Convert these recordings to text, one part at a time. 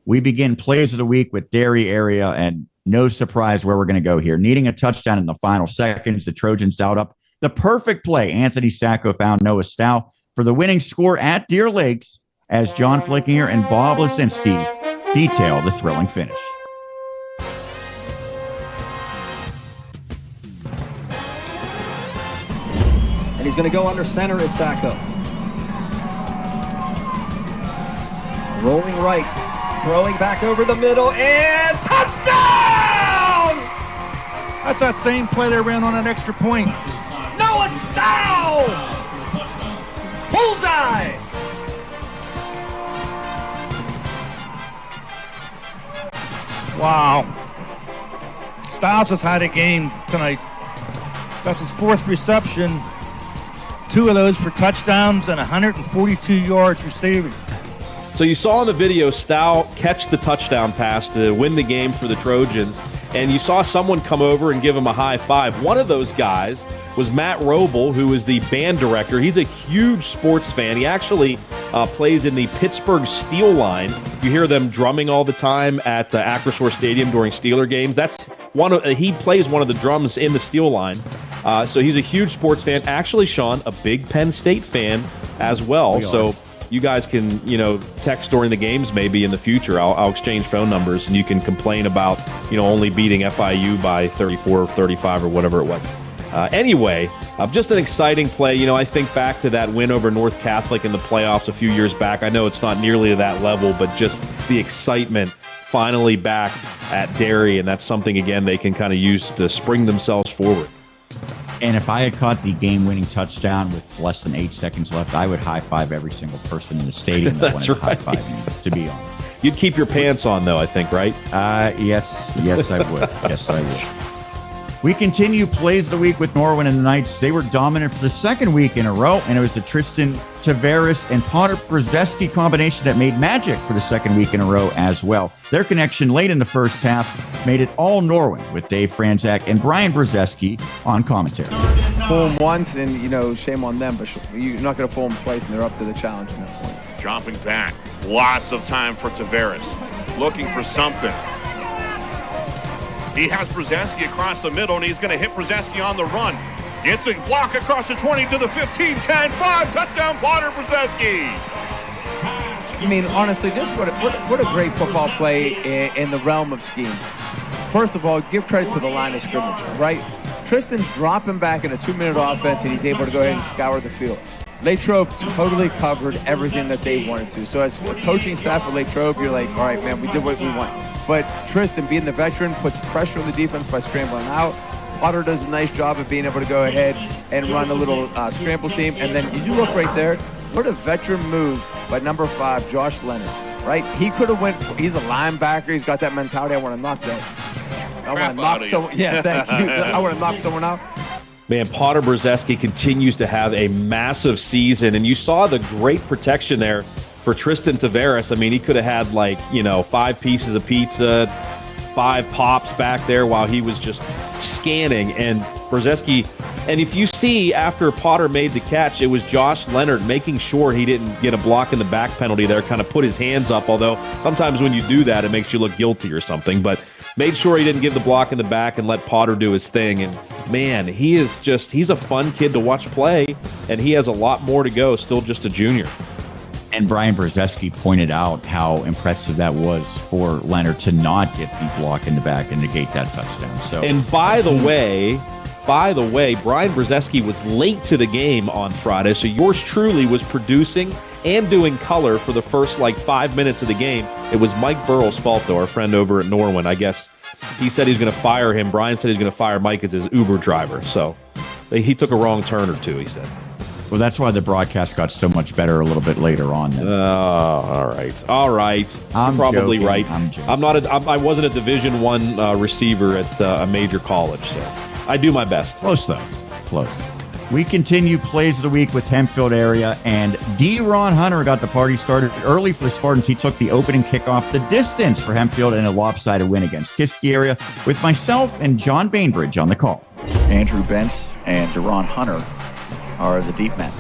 We begin plays of the week with Dairy area, and no surprise where we're going to go here. Needing a touchdown in the final seconds, the Trojans dialed up the perfect play. Anthony Sacco found Noah Stow for the winning score at Deer Lakes as John Flickinger and Bob Lasinski detail the thrilling finish. And he's going to go under center is Sacco. Rolling right, throwing back over the middle, and touchdown! That's that same play they ran on an extra point. Noah Stow! Bullseye! Wow. Styles has had a game tonight. That's his fourth reception. 2 of those for touchdowns and 142 yards receiving. So you saw in the video Stow catch the touchdown pass to win the game for the Trojans, and you saw someone come over and give him a high five. One of those guys was Matt Roble, who is the band director. He's a huge sports fan. He actually plays in the Pittsburgh Steel Line. You hear them drumming all the time at Acrisure Stadium during Steeler games. That's he plays one of the drums in the Steel Line. So he's a huge sports fan. Actually, Sean, a big Penn State fan as well. So you guys can, text during the games maybe in the future. I'll exchange phone numbers, and you can complain about, only beating FIU by 34 or 35 or whatever it was. Anyway, just an exciting play. I think back to that win over North Catholic in the playoffs a few years back. I know it's not nearly to that level, but just the excitement finally back at Derry, and that's something, again, they can kind of use to spring themselves forward. And if I had caught the game-winning touchdown with less than 8 seconds left, I would high-five every single person in the stadium that wanted to high-five me, to be honest. You'd keep your pants on, though, I think, right? Yes, I would. Yes, I would. We continue plays of the week with Norwin and the Knights. They were dominant for the second week in a row, and it was the Tristan Tavares and Potter Brzeski combination that made magic for the second week in a row as well. Their connection late in the first half made it all Norwin with Dave Franzak and Brian Brzeski on commentary. Fool them once, and, shame on them, but you're not going to fool them twice, and they're up to the challenge at that point. Dropping back. Lots of time for Tavares. Looking for something. He has Brzeski across the middle, and he's going to hit Brzeski on the run. It's a block across the 20 to the 15, 10, 5, touchdown, Potter Brzeski. I mean, honestly, just what a great football play in the realm of schemes. First of all, give credit to the line of scrimmage, right? Tristan's dropping back in a 2-minute offense, and he's able to go ahead and scour the field. Latrobe totally covered everything that they wanted to. So as a coaching staff for Latrobe, you're like, all right, man, we did what we want. But Tristan, being the veteran, puts pressure on the defense by scrambling out. Potter does a nice job of being able to go ahead and run a little scramble seam. And then you look right there, what a veteran move by number 5, Josh Leonard, right? He could have he's a linebacker. He's got that mentality. I want to knock that. I want to knock someone. Yeah, thank you. I want to knock someone out. Man, Potter Brzeski continues to have a massive season, and you saw the great protection there for Tristan Tavares. I mean, he could have had 5 pieces of pizza, 5 pops back there while he was just scanning. And Brzeski, and if you see after Potter made the catch, it was Josh Leonard making sure he didn't get a block in the back penalty there, kind of put his hands up, although sometimes when you do that, it makes you look guilty or something. But made sure he didn't give the block in the back and let Potter do his thing. And man, he's a fun kid to watch play, and he has a lot more to go, still just a junior. And Brian Brzeski pointed out how impressive that was for Leonard to not get the block in the back and negate that touchdown. So, and by the way, Brian Brzeski was late to the game on Friday, so yours truly was producing and doing color for the first 5 minutes of the game. It was Mike Burrell's fault, though, our friend over at Norwin. I guess he said he's going to fire him. Brian said he's going to fire Mike as his Uber driver. So he took a wrong turn or two, he said. Well, that's why the broadcast got so much better a little bit later on. All right. I'm probably joking. right. I'm joking. I wasn't a Division I receiver at a major college, so I do my best. Close, though. Close. We continue plays of the week with Hempfield area, and D. Ron Hunter got the party started early for the Spartans. He took the opening kickoff the distance for Hempfield in a lopsided win against Kiski area with myself and John Bainbridge on the call. Andrew Bentz and Deron Hunter are the deep men.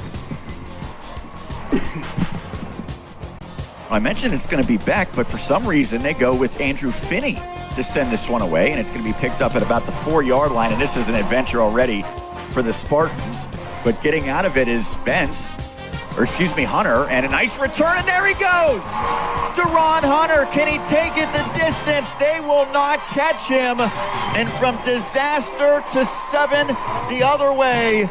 I mentioned it's going to be Beck, but for some reason they go with Andrew Finney to send this one away, and it's going to be picked up at about the 4-yard line, and this is an adventure already for the Spartans. But getting out of it is Hunter, and a nice return, and there he goes! Deron Hunter, can he take it the distance? They will not catch him, and from disaster to 7 the other way.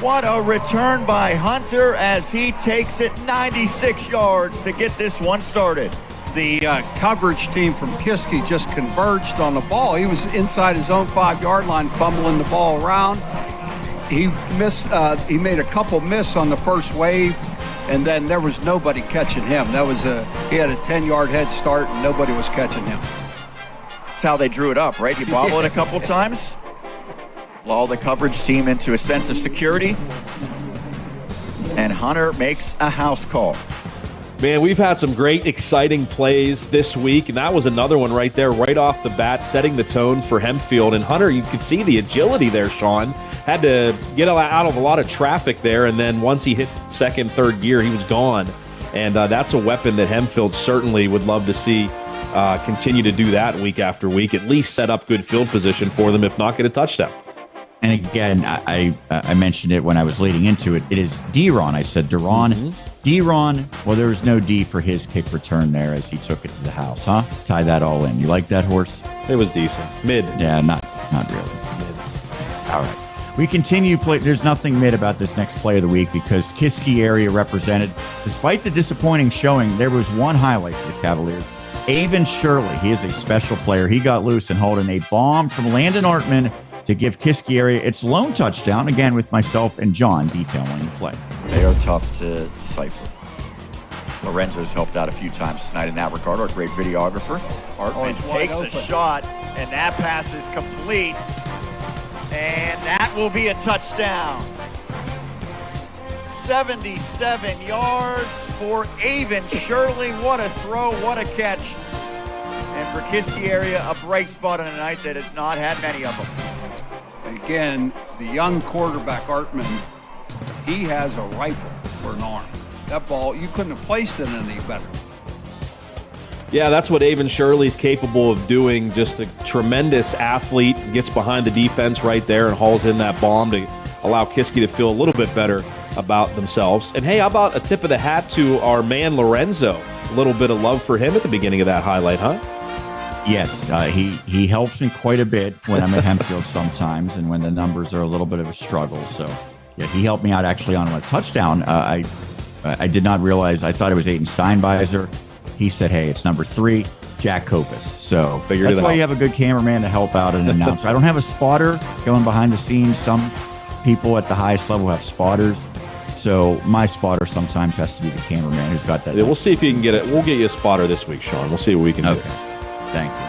What a return by Hunter as he takes it 96 yards to get this one started. The coverage team from Kiski just converged on the ball. He was inside his own 5-yard line, fumbling the ball around. He missed. He made a couple miss on the first wave, and then there was nobody catching him. He had a 10-yard head start, and nobody was catching him. That's how they drew it up, right? You bobble it a couple times, lull the coverage team into a sense of security, and Hunter makes a house call. Man, we've had some great, exciting plays this week, and that was another one right there, right off the bat, setting the tone for Hempfield. And Hunter, you could see the agility there, Sean. Had to get out of a lot of traffic there, and then once he hit second, third gear, he was gone. And that's a weapon that Hempfield certainly would love to see continue to do that week after week, at least set up good field position for them, if not get a touchdown. And again, I mentioned it when I was leading into it. It is Deron. I said Deron. Mm-hmm. Deron, well, there was no D for his kick return there as he took it to the house, huh? Tie that all in. You like that, horse? It was decent. Mid. Yeah, not really. Mid. All right. We continue play. There's nothing mid about this next play of the week because Kiski area represented. Despite the disappointing showing, there was one highlight for the Cavaliers. Avon Shirley, he is a special player. He got loose and holding a bomb from Landon Artman to give Kiski area its lone touchdown, again with myself and John detailing the play. They are tough to decipher. Lorenzo's helped out a few times tonight in that regard, our great videographer. Artman takes a shot, and that pass is complete. And that will be a touchdown. 77 yards for Avon Shirley. What a throw, what a catch. And for Kiski area, a bright spot on a night that has not had many of them. Again, the young quarterback, Artman, he has a rifle for an arm. That ball, you couldn't have placed it any better. Yeah, that's what Avon Shirley's capable of doing. Just a tremendous athlete, gets behind the defense right there and hauls in that bomb to allow Kiski to feel a little bit better about themselves. And hey, how about a tip of the hat to our man Lorenzo? A little bit of love for him at the beginning of that highlight, huh? Yes, he helps me quite a bit when I'm at Hempfield sometimes and when the numbers are a little bit of a struggle. So, yeah, he helped me out actually on a touchdown. I did not realize. I thought it was Aiden Steinbeiser. He said, hey, it's number 3, Jack Kopis. So that's why you have a good cameraman to help out an announcer. I don't have a spotter going behind the scenes. Some people at the highest level have spotters. So my spotter sometimes has to be the cameraman who's got that. Yeah, we'll see if you can get it. We'll get you a spotter this week, Sean. We'll see what we can do. Thank you.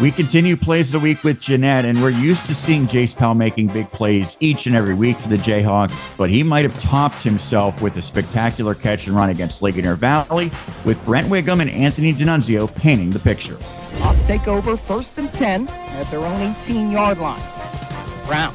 We continue plays of the week with Jeanette, and we're used to seeing Jace Powell making big plays each and every week for the Jayhawks, but he might have topped himself with a spectacular catch and run against Ligonier Valley, with Brent Wiggum and Anthony D'Annunzio painting the picture. Hawks take over 1st and 10 at their own 18-yard line. Brown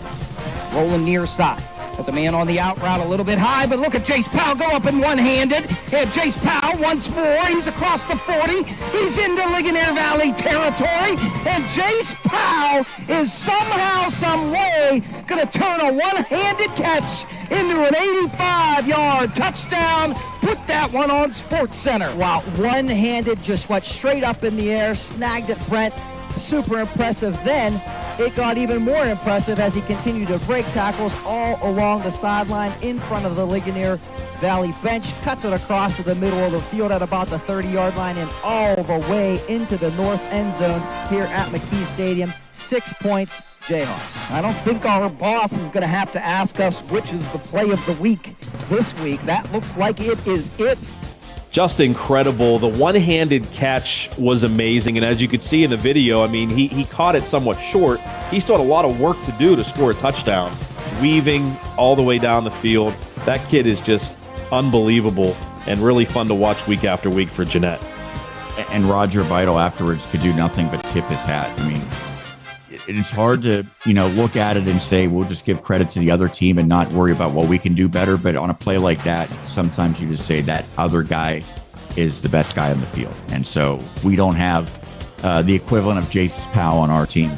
rolling near side. Has a man on the out route a little bit high, but look at Jace Powell go up in one-handed. And Jace Powell once more. He's across the 40. He's into Ligonier Valley territory. And Jace Powell is somehow, some way going to turn a one-handed catch into an 85-yard touchdown. Put that one on SportsCenter. Wow, one-handed, just went straight up in the air, snagged it, Brent. Super impressive. Then it got even more impressive as he continued to break tackles all along the sideline in front of the Ligonier Valley bench, cuts it across to the middle of the field at about the 30-yard line and all the way into the north end zone here at McKee Stadium. 6 points, Jayhawks. I don't think our boss is going to have to ask us which is the play of the week this week. That looks like it is it. Just incredible. The one-handed catch was amazing, and as you could see in the video, I mean, he caught it somewhat short. He still had a lot of work to do to score a touchdown, weaving all the way down the field. That kid is just unbelievable and really fun to watch week after week for Jeanette. And Roger Vital afterwards could do nothing but tip his hat. I mean, it's hard to, look at it and say, we'll just give credit to the other team and not worry about what we can do better. But on a play like that, sometimes you just say that other guy is the best guy on the field. And so we don't have the equivalent of Jace Powell on our team.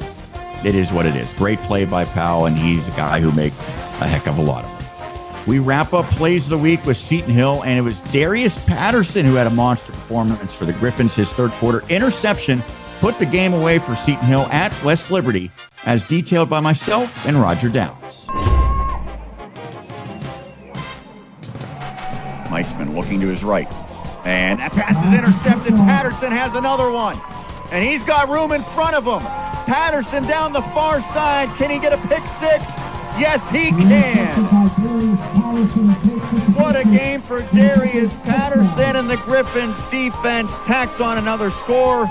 It is what it is. Great play by Powell, and he's a guy who makes a heck of a lot of them. We wrap up plays of the week with Seton Hill, and it was Darius Patterson who had a monster performance for the Griffins. His third quarter interception put the game away for Seton Hill at West Liberty, as detailed by myself and Roger Downs. Meisman looking to his right. And that pass is intercepted. Patterson has another one. And he's got room in front of him. Patterson down the far side. Can he get a pick six? Yes, he can. What a game for Darius Patterson, and the Griffins defense tacks on another score.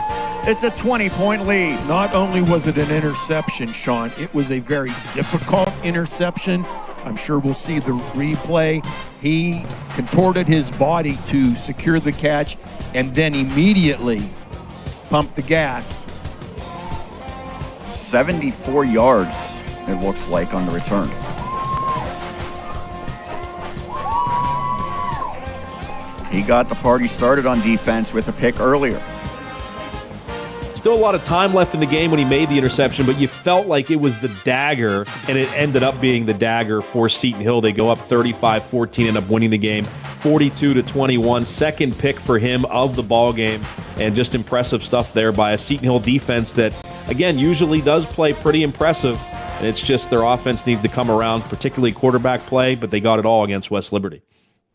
It's a 20-point lead. Not only was it an interception, Sean, it was a very difficult interception. I'm sure we'll see the replay. He contorted his body to secure the catch and then immediately pumped the gas. 74 yards, it looks like, on the return. He got the party started on defense with a pick earlier. Still a lot of time left in the game when he made the interception, but you felt like it was the dagger, and it ended up being the dagger for Seton Hill. They go up 35-14, end up winning the game 42-21. Second pick for him of the ball game, and just impressive stuff there by a Seton Hill defense that, again, usually does play pretty impressive. And it's just their offense needs to come around, particularly quarterback play, but they got it all against West Liberty.